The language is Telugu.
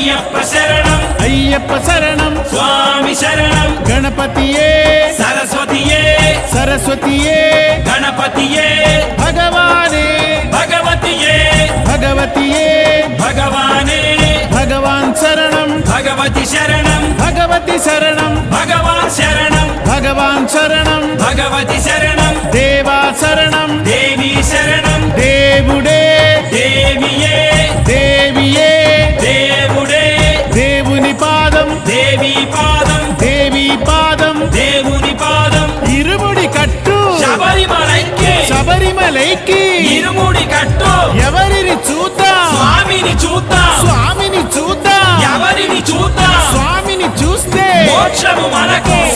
అయ్యప్ప శరణం స్వామి శరణం గణపతియే సరస్వతియే సరస్వతియే గణపతియే భగవానే భగవతియే భగవతియే భగవానే భగవాన్ శరణం భగవతి శరణం భగవతి శరణం భగవాన్ శరణం భగవాన్ శరణం భగవతి శరణం దేవా శరణం దేవి శరణం దేవుడే దేవియే దేవియే దేవుడే దేవుని పాదం దేవి పాదం దేవి పాదం దేవుని పాదం ఇరుముడి కట్టు శబరిమలైకి శబరిమలైకి ఇరుముడి కట్టు ఎవరిని చూద్దాం స్వామిని చూద్దాం స్వామిని చూద్దాం ఎవరిని చూద్దాం స్వామిని చూస్తే మోక్షము మనకే